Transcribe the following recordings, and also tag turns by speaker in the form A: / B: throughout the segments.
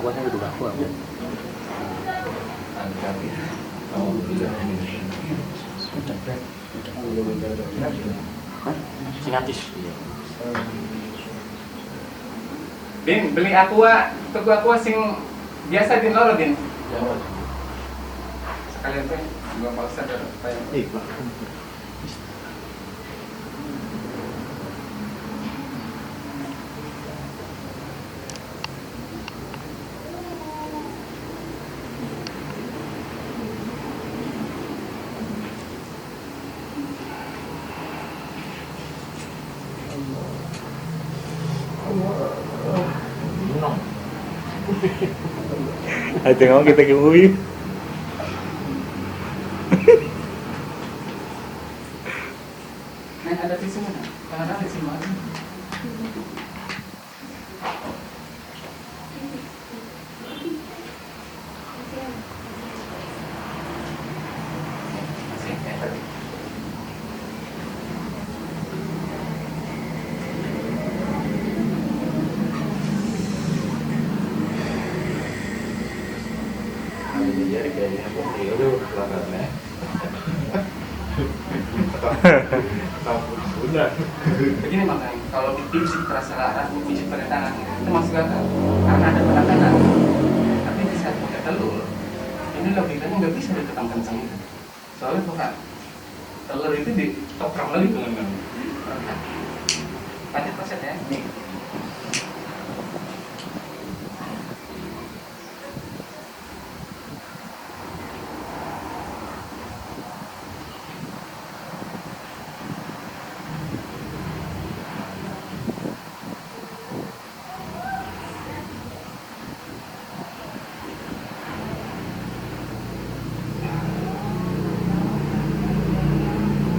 A: kuatnya udah baku aku.
B: Angkat ya.
A: Singatis.
C: Din, beli aqua, tuku aqua sing biasa din loro din. Sekalian tuh, gua pausa dulu.
A: Pak.
B: Ayo tengok kita ke movie.
C: Nah, ada tisu mana? Kalau ada tisu mana? Masih, ya tadi.
B: Jadi kayaknya itu pelanggannya. Sudah.
C: Begini makanya, kalau dipijit terasa lara, dipijit pada tangan, itu masuk akal. Karena ada penekanan. Tapi di saat udah telur, ini logikanya nggak bisa ditekan kencang itu. Soalnya bukan telur itu ditoprak lagi dengan lanjut proses ya. Nih.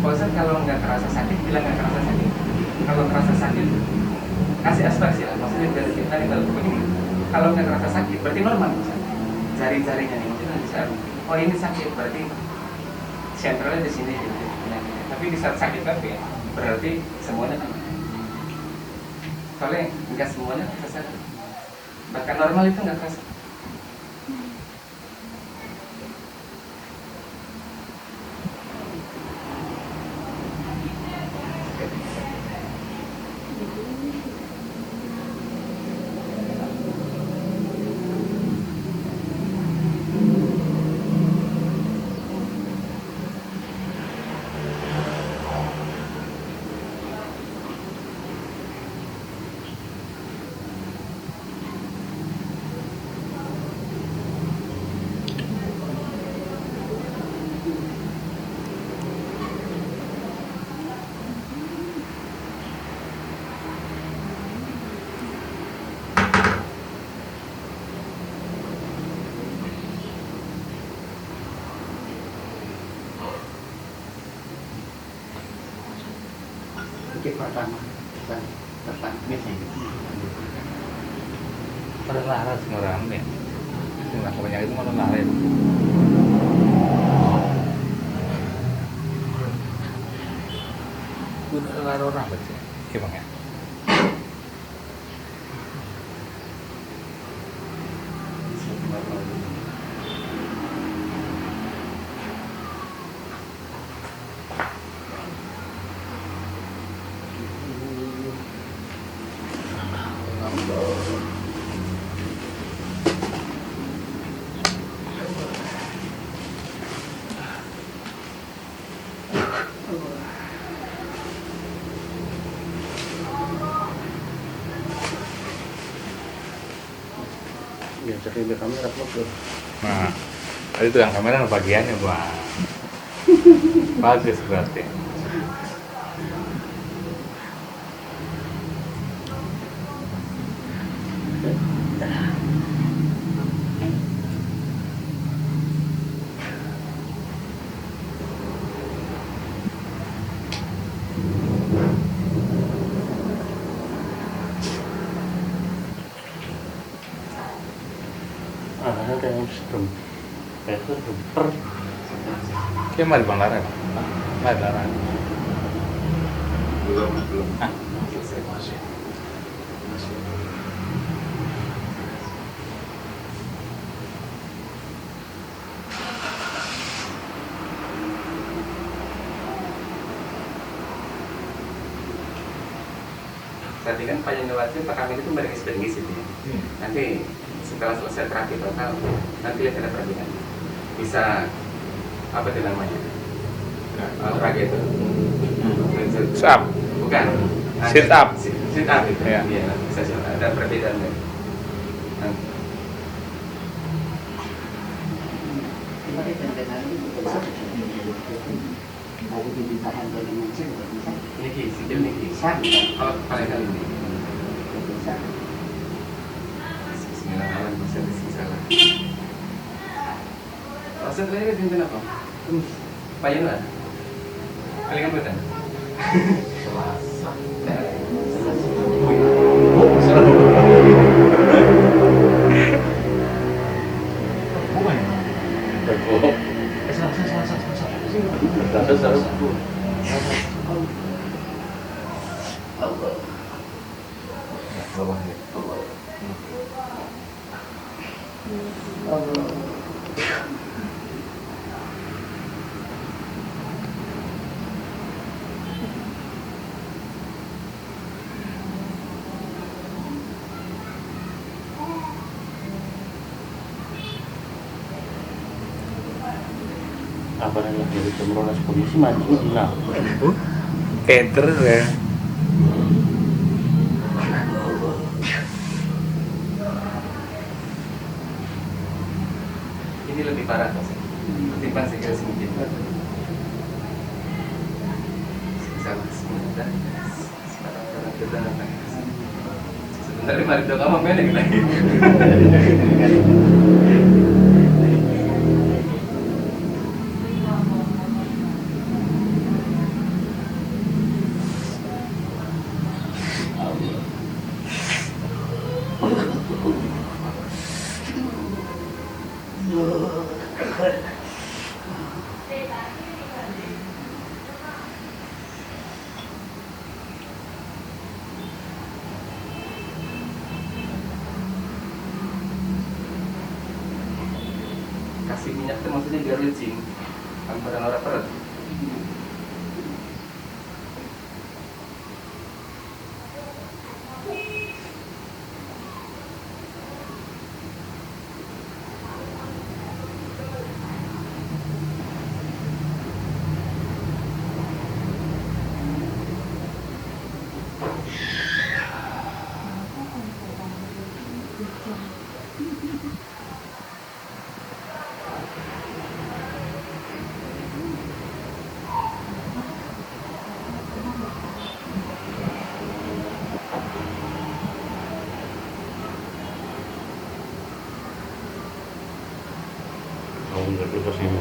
C: Bosan kalau nggak terasa sakit, bilang nggak terasa sakit. Kalau terasa sakit, kasih aspirasi lah. Maksudnya dari kita di dalam begini. Kalau nggak terasa sakit, berarti normal. Jari-jarinya nih, mungkin bisa. Oh ini sakit, berarti sentralnya di sini. Tapi di saat sakit kan ya, berarti semuanya kan. Soalnya nggak semuanya terasa. Bahkan normal itu nggak terasa.
A: Sakit pertama, tekan misalnya.
B: Pada laras orang nih. Nggak kebanyakan itu malah laras. Udah laras orang baca. Gimana ya?
A: Ya, cari di kamera foto.
B: Nah, itu yang kamera bagiannya bang. Bagus berarti.
A: Ada yang strum, itu super.
B: Kayak mari bang Lara. Mari Lara.
D: Belum.
B: Ah.
C: Tadi kan Pak Yanwati, Pak Kamil itu meringis-meringis itu ya. Nanti setelah selesai terapi total, nanti lihat ada perbedaan. Bisa apa itu namanya? Olahraga itu.
B: Sit up.
C: Bukan.
B: Sit up.
C: Sit up itu.
B: Iya.
C: Iya, bisa ada perbedaan. Nanti. Ini sikil ini. Oh, paling kali ini. Bismillahirrahmanirrahim. Bismillahirrahmanirrahim. Oh, setelah ini tintin apa? Pak Yanwar. Paling ambetan.
A: Apa namanya dari Cemrolas polisi mancing hilang.
B: Peter ya.
C: Ini lebih parah Mas. Ketimbang sikil sedikit. Salah sebentar. Sekarang kita datang. Sebentar mari doa kamu pendek lagi. Kasih minyak itu maksudnya biar licin, tanpa norak perut.
A: Kalau nggak dikasih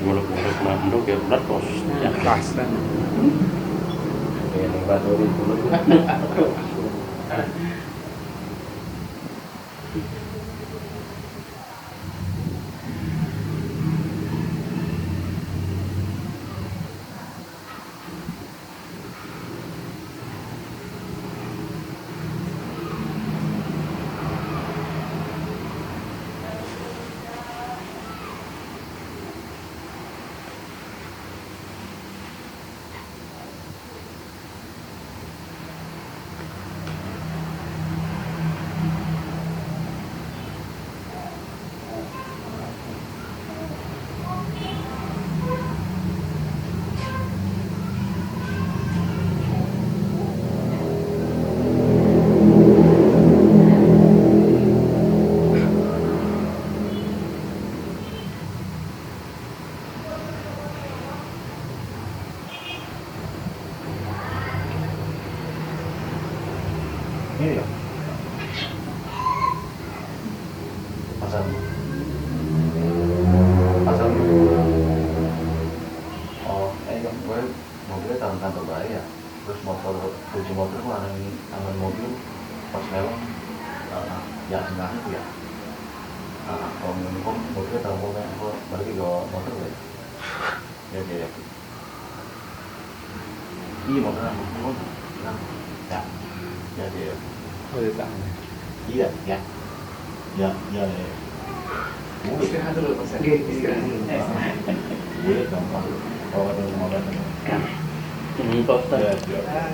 A: muluk-muluk manduk ya benar kosnya.
B: Kasta.
A: Yang batu itu loh. Iya. Pasal. Pasal. Oh, gue mobilnya tangan kantor bahaya. Terus kunci motor mana ini tangan mobil pas melon ya enggak itu ya. Kalau minum mobilnya tangan mobil gue balik ke motor gue. Ya. Iya motor mobil. Ya.
B: Oh, di tangan.
A: Iya, ya. Ya.
C: Istirahat dulu Pak. Istirahat.
A: Boleh gampang. Kalau ada rumah datang. Ini Pak Ustaz. Ya.